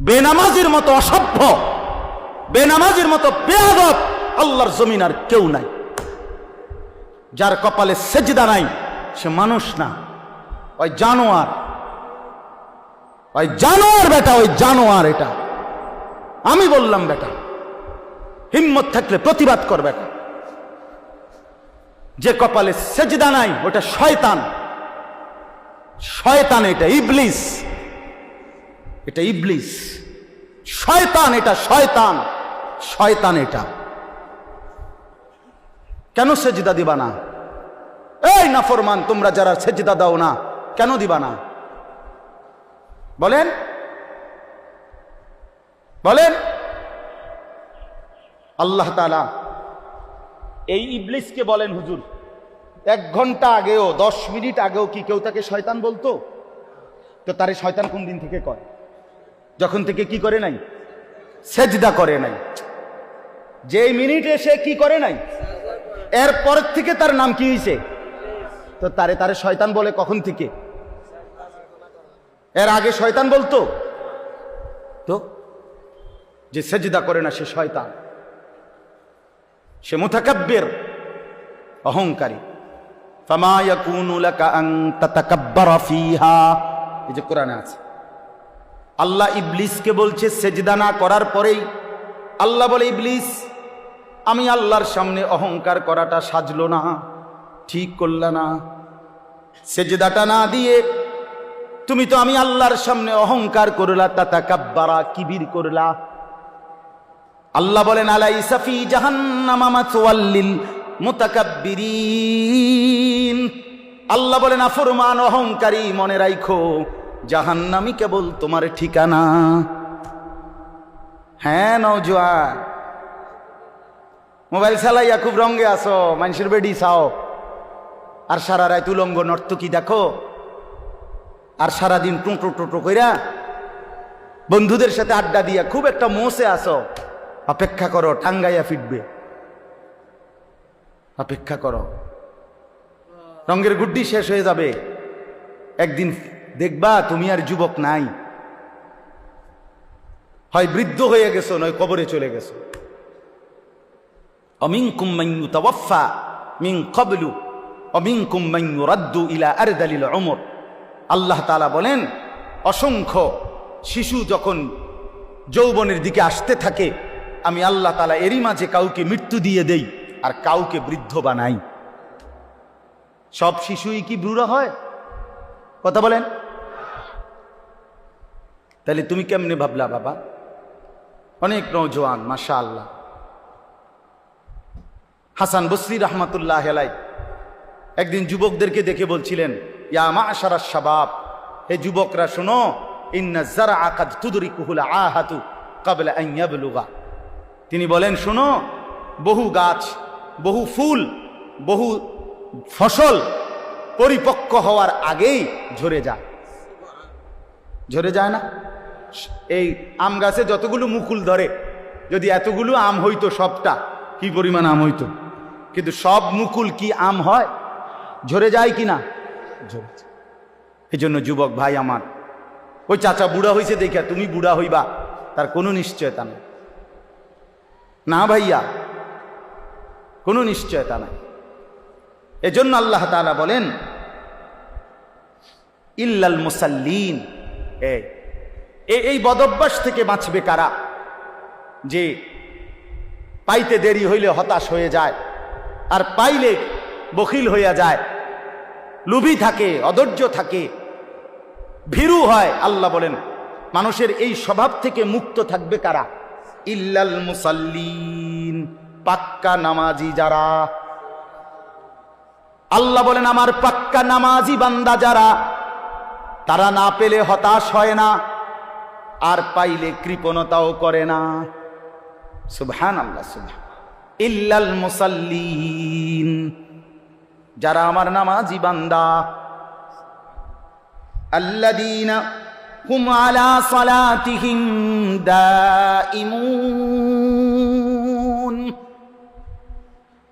বেনামাজির মতো অসভ্য, বেনামাজির মতো বেয়াদব আল্লাহর জমিন আর কেউ নাই। যার কপালে সেজদা নাই সে মানুষ না, ওই জানোয়ার, ওই জানোয়ার বেটা, ওই জানোয়ার। এটা আমি বললাম বেটা, হিম্মত থাকলে প্রতিবাদ কর বেটা। যে কপালে সেজদা নাই ওটা শয়তান, শয়তান, এটা ইবলিস, এটা ইবলিস, শয়তান, এটা শয়তান, শয়তান। এটা কেন সেজদা দিবা না? এই নাফরমান, তোমরা যারা সেজদা দাও না কেন দিবা না বলেন, বলেন। আল্লাহ তাআলা এই ইবলিসকে বলেন, হুজুর 1 ঘন্টা আগেও 10 মিনিট আগেও কি কেউ তাকে শয়তান বলতো? তো তারে শয়তান কোন দিন থেকে কয়? যখন থেকে কি করে নাই? সেজদা করে নাই। যেই মিনিটে সে কি করে নাই, এরপর থেকে তার নাম কি হয়েছে? তো তারে শয়তান বলে কখন থেকে? এর আগে শয়তান বলতো? তো যে সেজদা করে না সে শয়তান, সে মুতাকাব্বির, অহংকারী। ফামা ইয়াকুনু লাকা আন তাতাকাব্বারা ফিহা, এই যে কোরআনে আছে। আল্লাহ ইবলিসকে বলছে সেজদা না করার পরেই আল্লাহ বলে, ইবলিস আমি আল্লাহর সামনে অহংকার করাটা সাজলো না, ঠিক করলা না। সেজদাটা না দিয়ে তুমি তো আমি আল্লাহর সামনে অহংকার করলা, তাতাকাব্বারা, কিবির করলা। আল্লাহ বলেন, আলাইসা ফি জাহান্নামা মাসওয়াল লিল মুতাকাব্বিরিন। আল্লাহ বলেন, নাফরমান অহংকারী, মনে রাখো জাহান্নামই কেবল তোমার ঠিকানা। হ্যাঁ নওজোয়ান, মোবাইল চালাইয়া খুব রঙে আসো, মানুষের বেডি চাও, আর সারা রাত উলঙ্গ নর্তকী দেখো, আর সারাদিন টুঁটো টুটো কইরা বন্ধুদের সাথে আড্ডা দিয়া খুব একটা মোসে আসো। অপেক্ষা করো, টাঙ্গাইয়া ফিটবে, অপেক্ষা করো। রঙের গুড্ডি শেষ হয়ে যাবে, একদিন দেখবা তুমি আর যুবক নাই, হয় বৃদ্ধ হয়ে গেছো নয় কবরে চলে গেছো। অমিনকুম মান ইউতাওয়াফা মিন ক্বাবলু অমিনকুম মান ইউরাদ্দু ইলা আরদালিল উমর। আল্লাহ তাআলা বলেন, অসংখ্য শিশু যখন যৌবনের দিকে আসতে থাকে, আমি আল্লাহ তাআলা এরই মাঝে কাউকে মৃত্যু দিয়ে দেই আর কাউকে বৃদ্ধ বানাই। সব শিশুই কি বুড়া হয়? কথা বলেন। তাহলে তুমি কেমনে ভাবলা বাবা? অনেক নওজোয়ান মাশাআল্লাহ। হাসান বসরি রাহমাতুল্লাহ আলাইহি একদিন যুবকদেরকে দেখে বলছিলেন, ইয়া মা'শারাশ শাবাব, হে যুবকরা শোনো, ইন্না যারআ কাদ তুদরিকুহুল আহাতু ক্বাবলা আন ইয়াবলুগা। তিনি বলেন, শোনো, বহু গাছ, বহু ফুল, বহু ফসল পরিপক্ক হওয়ার আগেই ঝরে যায়। ঝরে যায় না? এই আম গাছে যতগুলো মুকুল ধরে, যদি এতগুলো আম হইতো, সবটা কি পরিমাণ আম হইতো, কিন্তু সব মুকুল কি আম হয়? ঝরে যায় কি না? ঝরে যায়। এই জন্য যুবক ভাই আমার, ওই চাচা বুড়া হয়েছে দেখা তুমি বুড়া হইবা তার কোনো নিশ্চয়তা নেই। না ভাইয়া, কোনো নিশ্চয়তা নাই। এজন্য আল্লাহ তাআলা বলেন, ইল্লাল মুসাল্লিন। এই বদভ্যাস থেকে বাঁচবে কারা? যে পাইতে দেরি হইলে হতাশ হয়ে যায়, আর পাইলে বখিল হইয়া যায়, লোভী থাকে, অধৈর্য থাকে, ভীরু হয়। আল্লাহ বলেন, মানুষের এই স্বভাব থেকে মুক্ত থাকবে কারা? ইল্লাল মুসাল্লিন, পাক্কা নামাজি যারা। আল্লাহ বলেন, আমার পাক্কা নামাজি বান্দা যারা, তারা না পেলে হতাশ হয় না, আর পাইলে কৃপণতাও করে না। সুবহানাল্লাহ, সুবহান। ইল্লাল মুসাল্লিন, যারা আমার নামাজি বান্দা। আল্লাযীনা হুম আলা সালাতিহিম দাইমুন,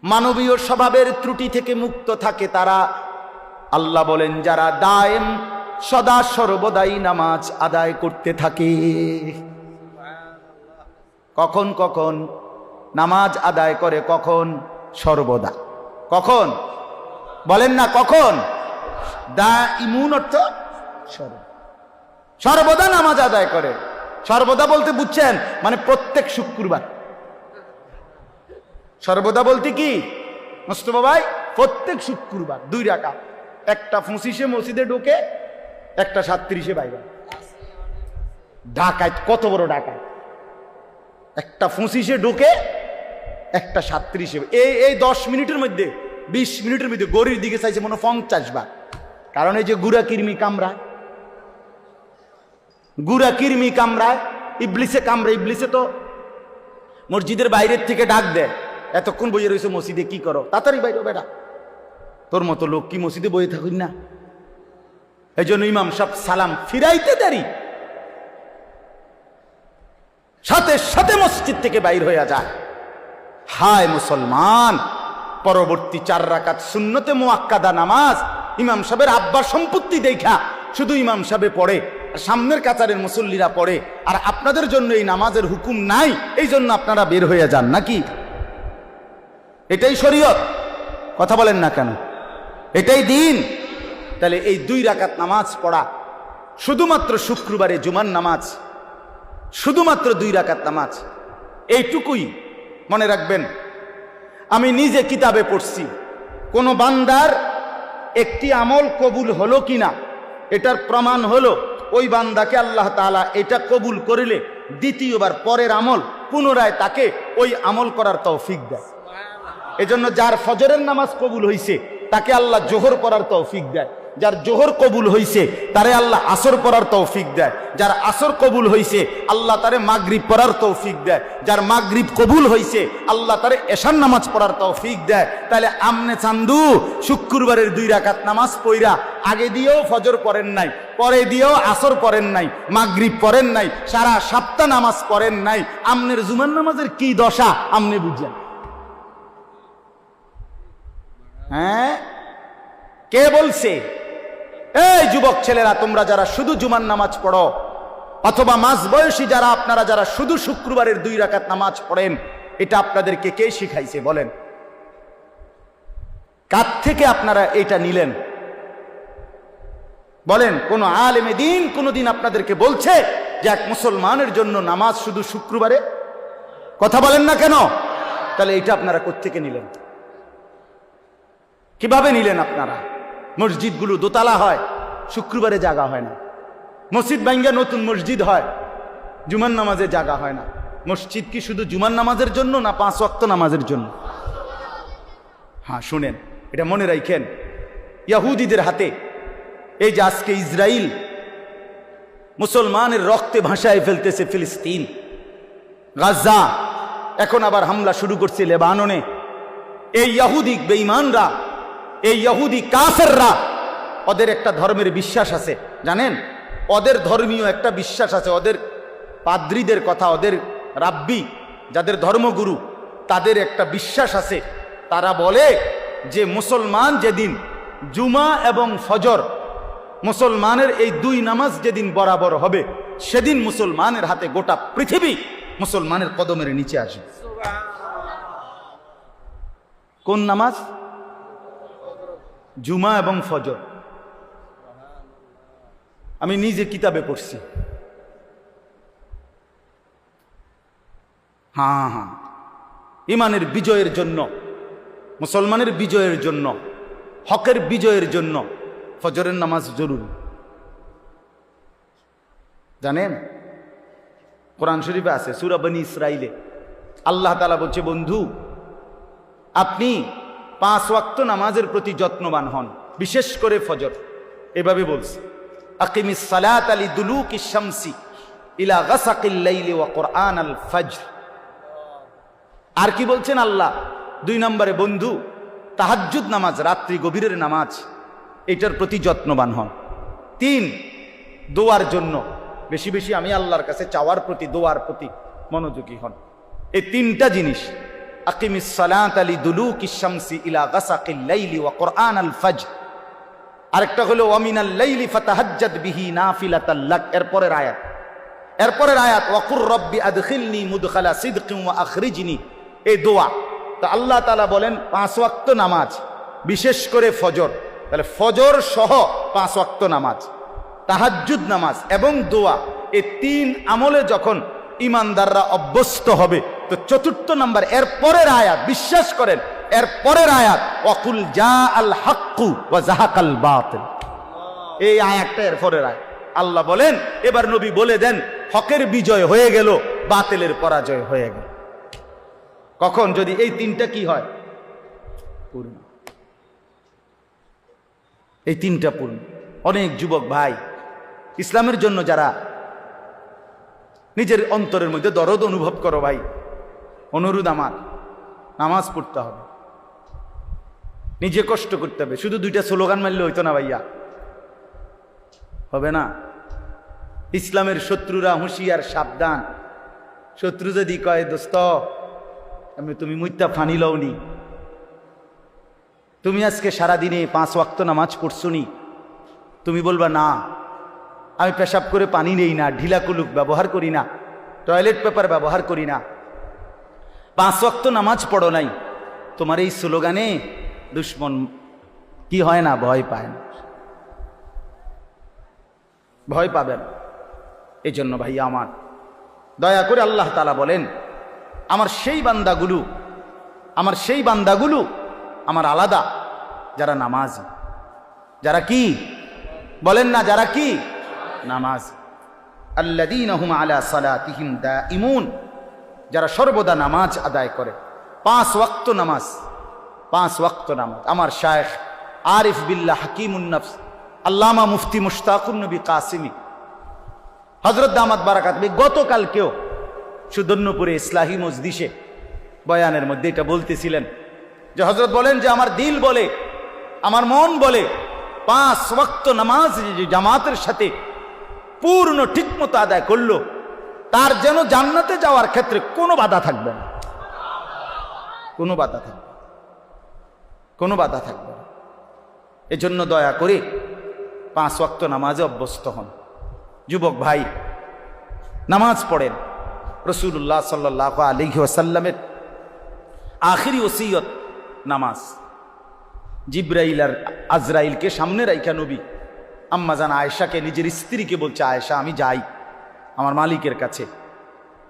মানবীয় স্বভাবের ত্রুটি থেকে মুক্ত থাকে তারা। আল্লাহ বলেন, যারা দায়েম, সদা সর্বদাই নামাজ আদায় করতে থাকে। কখন কখন নামাজ আদায় করে, কখন? সর্বদা। কখন বলেন না? কখন? দা ইমুন অর্থ সর্বদা নামাজ আদায় করে। সর্বদা বলতে বুঝছেন মানে প্রত্যেক শুক্রবার। সর্বদা বলতে কি মোস্তফা ভাই? প্রত্যেক শুক্রবার 2 রাকাত, একটা 25-এ মসজিদে ঢোকে, একটা 37-এ বাইরে। ঢাকায় কত বড় ঢাকায়! একটা 25-এ ঢোকে, একটা 37-এ। এই 10 মিনিটের মধ্যে 20 মিনিটের মধ্যে গড়ির দিকে চাইছে মনে 50 বার। কারণ এই যে গুড়া কিরমি কামড়ায়, গুড়া কিরমি কামড়ায়, ইবলিসে কামড়ায়। ইবলিসে তো মসজিদের বাইরের থেকে ডাক দেয়, এতক্ষণ বইয়ে রয়েছে মসজিদে, কি করো? তাড়াতাড়ি বাইরে বেটা, তোর মতো লোক কি মসজিদে বইয়ে থাকুন না? এই জন্য ইমাম সব সালাম ফিরাইতে দেরি, সাথে সাথে মসজিদ থেকে বাইর হয়ে যায়। হায় মুসলমান, পরবর্তী 4 রাকাত সুন্নতে মুআক্কাদা নামাজ ইমাম সাহেবের আব্বার সম্পত্তি দেখা শুধু ইমাম সাহেবে পড়ে, আর সামনের কাতারের মুসল্লিরা পড়ে, আর আপনাদের জন্য এই নামাজের হুকুম নাই, এই জন্য আপনারা বের হয়ে যান নাকি? এটাই শরীয়ত? কথা বলেন না কেন? এটাই দিন? তাহলে এই 2 রাকাত নামাজ পড়া, শুধুমাত্র শুক্রবারে জুমার নামাজ, শুধুমাত্র 2 রাকাত নামাজ, এইটুকুই মনে রাখবেন। আমি নিজে কিতাবে পড়ছি, কোন বান্দার একটি আমল কবুল হলো কিনা এটার প্রমাণ হলো ওই বান্দাকে আল্লাহ তাআলা এটা কবুল করিলে দ্বিতীয়বার পরের আমল পুনরায় তাকে ওই আমল করার তৌফিক দেয়। এজন্য যার ফজরের নামাজ কবুল হইছে তাকে আল্লাহ জোহর পড়ার তৌফিক দেয়, যার জোহর কবুল হইছে তারে আল্লাহ আসর পড়ার তৌফিক দেয়, যার আসর কবুল হইছে আল্লাহ তারে মাগরিব পড়ার তৌফিক দেয়, যার মাগরিব কবুল হইছে আল্লাহ তারে এশার নামাজ পড়ার তৌফিক দেয়। তাহলে আমনে চান্দু শুক্রবারের 2 রাকাত নামাজ পইরা আগে দিয়েও ফজর পড়েন নাই, পরে দিয়েও আসর পড়েন নাই, মাগরিব পড়েন নাই, সারা সপ্তাহ নামাজ পড়েন নাই, আমনের জুমার নামাজের কি দশা আমনে বুঝেন? হ্যাঁ, কে বলছে? এই যুবক ছেলেরা, তোমরা যারা শুধু জুমার নামাজ পড়ো, অথবা মাঝবয়সী যারা আপনারা যারা শুধু শুক্রবারের 2 রাকাত নামাজ পড়েন, এটা আপনাদেরকে কে শিখাইছে বলেন? কার থেকে আপনারা এটা নিলেন বলেন? কোন আলেমে দ্বীন কোনদিন আপনাদেরকে বলছে যে এক মুসলমানের জন্য নামাজ শুধু শুক্রবারে? কথা বলেন না কেন? তাহলে এটা আপনারা কোত্থেকে নিলেন? কিভাবে নিলেন আপনারা? মসজিদগুলো দোতলা হয়, শুক্রবারে জায়গা হয় না। মসজিদ ভাঙ্গা নতুন মসজিদ হয়, জুমার নামাজে জায়গা হয় না। মসজিদ কি শুধু জুমার নামাজের জন্য না 5 ওয়াক্ত নামাজের জন্য? হ্যাঁ, শুনেন, এটা মনে রাখেন। ইহুদিদের হাতে এই যে আজকে ইসরায়েল মুসলমানের রক্তে ভাসায় ফেলতেছে ফিলিস্তিন, গাজা, এখন আবার হামলা শুরু করছে লেবাননে। এই ইহুদি বেঈমানরা, এই ইহুদি কাফেররা, ওদের একটা ধর্মের বিশ্বাস আছে জানেন? ওদের ধর্মীয় একটা বিশ্বাস আছে। ওদের পাদ্রীদের কথা, ওদের রাব্বি যাদের ধর্মগুরু, তাদের একটা বিশ্বাস আছে। তারা বলে যে মুসলমান যেদিন জুমা এবং ফজর, মুসলমানের এই 2 নামাজ যেদিন বরাবর হবে, সেদিন মুসলমানের হাতে গোটা পৃথিবী মুসলমানের কদমের নিচে আসবে। কোন নামাজ? জুমা এবং ফজর। আমি নিজে কিতাবে পড়ছি। হ্যাঁ হ্যাঁ, ইমানের বিজয়ের জন্য, মুসলমানের বিজয়ের জন্য, হকের বিজয়ের জন্য ফজরের নামাজ জরুরি। জানেন, কোরআন শরীফে আছে, সূরা বনী ইসরাইলে আল্লাহ তাআলা বলছে, বন্ধু আপনি 5 ওয়াক্ত নামাজের প্রতি যত্নবান হন, বিশেষ করে ফজর। এভাবে বলছে, আকিমিস সালাতা লিদুলুকিশ শামসি ইলা গাসাকিল লাইলি ওয়া কুরআনাল ফজর। আর কি বলছেন আল্লাহ? 2 নম্বরে, বন্ধু তাহাজ্জুদ নামাজ, রাত্রি গভীরের নামাজ, এটার প্রতি যত্নবান হন। 3, দোয়ার জন্য বেশি বেশি আমি আল্লাহর কাছে চাওয়ার প্রতি, দোয়ার প্রতি মনোযোগী হন। এই 3টা জিনিস, আকিমিস সালাতা লিদুলুকিশ শামসি ইলা গাসাকিল লাইলি ওয়া কুরআনাল ফজর। আরেকটা হলো ওয়া মিনাল লাইলি ফাতাহাজ্জাদ বিহি নাফিলাতাল লাক, এর পরের আয়াত। এরপরের আয়াত ওয়াকুর রব্বি আদখিলনি মুদখালা সিদকিন ওয়া আখরিজনি, এই দোয়া। তো আল্লাহ তাআলা বলেন 5 ওয়াক্ত নামাজ, বিশেষ করে ফজর, তাহলে ফজর সহ 5 ওয়াক্ত নামাজ, তাহাজ্জুদ নামাজ এবং দোয়া, এই 3 আমলে যখন ইমানদাররা অভ্যস্ত হবে, তো 4 নাম্বার এর পরের আয়াত, বিশ্বাস করেন এর পরের আয়াত ওয়াকুল জা আল হাক্কু ওয়া যাহাকাল বাতিল, এই আয়াতটা এর পরের আয়াত। আল্লাহ বলেন এবার নবী বলে দেন হকের বিজয় হয়ে গেল, বাতিলের পরাজয় হয়ে গেল। কখন? যদি এই 3টা কি হয়? পূর্ণ। এই 3টা পূর্ণ। অনেক যুবক ভাই ইসলামের জন্য যারা নিজের অন্তরের মধ্যে দরদ অনুভব করো ভাই, অনুরোধ আমার, নামাজ পড়তে হবে, নিজে কষ্ট করতে হবে। শুধু 2টা স্লোগান মারলে হইতো না ভাইয়া, হবে না। ইসলামের শত্রুরা হুঁশিয়ার, সাবধান। শত্রু যদি কয় দোস্ত তুমি মুইতা ফানি লওনি, তুমি আজকে সারাদিনে 5 ওয়াক্ত নামাজ পড়ছো নি, তুমি বলবা না আমি পেশাব করে পানি নেই না, ঢিলা কুলুক ব্যবহার করি না, টয়লেট পেপার ব্যবহার করি না, 5 ওয়াক্ত নামাজ পড়ো নাই, তোমার এই স্লোগানে দুশ্মন কি হয় না? ভয় পায় না, ভয় পাবেন। এই জন্য ভাইয়া আমার, দয়া করে আল্লাহ তাআলা বলেন আমার সেই বান্দাগুলো আমার আলাদা, যারা নামাজি, যারা কি বলেন না, যারা কি নামাজ, আল্লাযীনা হুম আলা সালাতিহিম দাঈমুন, যারা সর্বদা নামাজ আদায় করে। 5 ওয়াক্ত নামাজ, 5 ওয়াক্ত নামাজ। আমার শায়েখ আরিফ বিল্লাহ হাকিমুন নফস আল্লামা মুফতি মুশতাকুন নবী কাসিমি হযরত দামাত বারাকাত গতকালকেও সুদর্ণপুরে ইসলাহি মজলিসে বয়ানের মধ্যে এটা বলতেছিলেন যে হযরত বলেন যে আমার দিল বলে, আমার মন বলে 5 ওয়াক্ত নামাজ যে জামাতের সাথে পূর্ণ ঠিকমতো আদায় করলো, তার যেন জান্নাতে যাওয়ার ক্ষেত্রে কোনো বাধা থাকবে না, কোনো বাধা থাকবে, কোনো বাধা থাকবে না। এজন্য দয়া করে 5 ওয়াক্ত নামাজে অভ্যস্ত হন। যুবক ভাই নামাজ পড়েন। রাসূলুল্লাহ সাল্লাল্লাহু আলাইহি ওয়াসাল্লামের আখিরি ওসিয়ত নামাজ। জিবরাইল আর আজরাইলকে সামনে রাইখা নবী আম্মা জান আয়েশাকে, নিজের স্ত্রীকে বলছে, আয়েশা আমি যাই আমার মালিকের কাছে,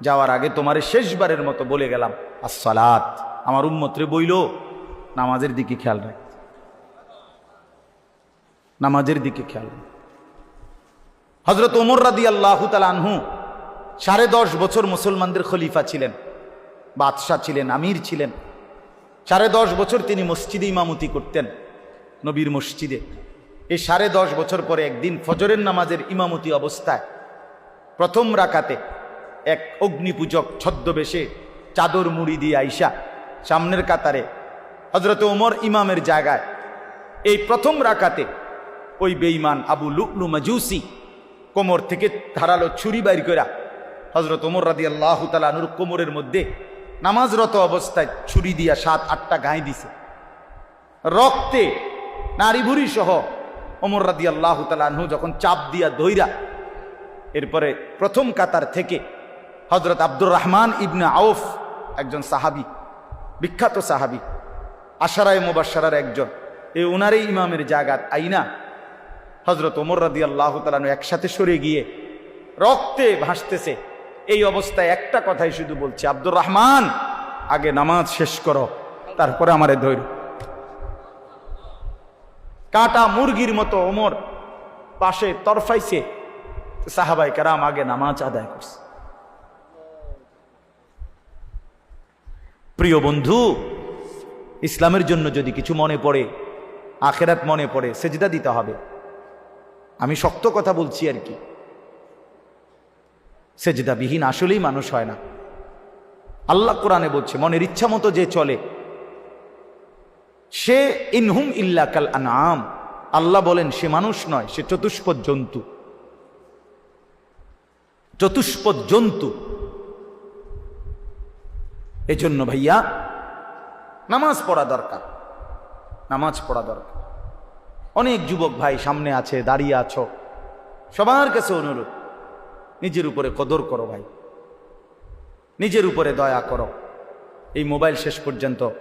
যাওয়ার আগে তোমারে শেষবারের মতো বলে গেলাম আসসালাত, আমার উম্মতরে বইল নামাজের দিকে খেয়াল রাখ, নামাজের দিকে খেয়াল রাখ। হযরত ওমর রাদিয়াল্লাহু তাআলা আনহু 10.5 বছর মুসলমানদের খলিফা ছিলেন, বাদশাহ ছিলেন, আমির ছিলেন। 10.5 বছর তিনি মসজিদে ইমামতি করতেন, নবীর মসজিদে। এই 10.5 বছর পরে একদিন ফজরের নামাজের ইমামতি অবস্থায় প্রথম রাকাতে এক অগ্নিপূজক ছদ্মবেশে চাদর মুড়ি দিয়ে আইসা সামনের কাতারে হযরত ওমর ইমামের জায়গায়, এই প্রথম রাকাতে ওই বেঈমান আবু লু'লু মাজুসি কোমর থেকে ধারালো ছুরি বাইর করা হযরত ওমর রাদিয়াল্লাহু তাআলা আনহুর কোমরের মধ্যে নামাজরত অবস্থায় ছুরি দিয়া 7-8টা গায়ে দিছে। রক্তে নারী ভুরি সহ ওমর রাদিয়াল্লাহু তাআলা আনহু যখন চাপ দিয়া ধইরা, এরপরে প্রথম কাতার থেকে হযরত আব্দুর রহমান ইবনে আউফ, একজন সাহাবী, বিখ্যাত সাহাবী, আশারায়ে মুবাশশারার একজন, এই ওনারই ইমামের জায়গা আইনা হযরত ওমর রাদিয়াল্লাহু তাআলা আনহু একসাথে সরে গিয়ে রক্তে ভাসতেছে। এই অবস্থায় একটা কথাই শুধু বলছে, আব্দুর রহমান আগে নামাজ শেষ করো, তারপরে আমারে ধৈর্য। কাটা মুরগির মতো ওমর পাশে তরফাইছে, সাহাবায়ে কেরাম আগে নামাজ আদায় করছে। প্রিয় বন্ধু, ইসলামের জন্য যদি কিছু মনে পড়ে, আখিরাত মনে পড়ে, সেজদা দিতে হবে। আমি শক্ত কথা বলছি আর কি, সেজদাবিহীন আসলেই মানুষ হয় না। আল্লাহ কোরআনে বলছে মনের ইচ্ছা মতো যে চলে সে ইনহুম ইল্লা কাল আনআম, আল্লাহ বলেন সে মানুষ নয়, সে চতুষ্পদ জন্তু, চতুষ্পদ জন্তু। এজন্য ভাইয়া নামাজ পড়া দরকার, নামাজ পড়া দরকার। অনেক যুবক ভাই সামনে আছে, দাঁড়িয়ে আছো, সবার কাছে অনুরোধ নিজের উপরে কদর করো ভাই, নিজের উপরে দয়া করো। এই মোবাইল শেষ পর্যন্ত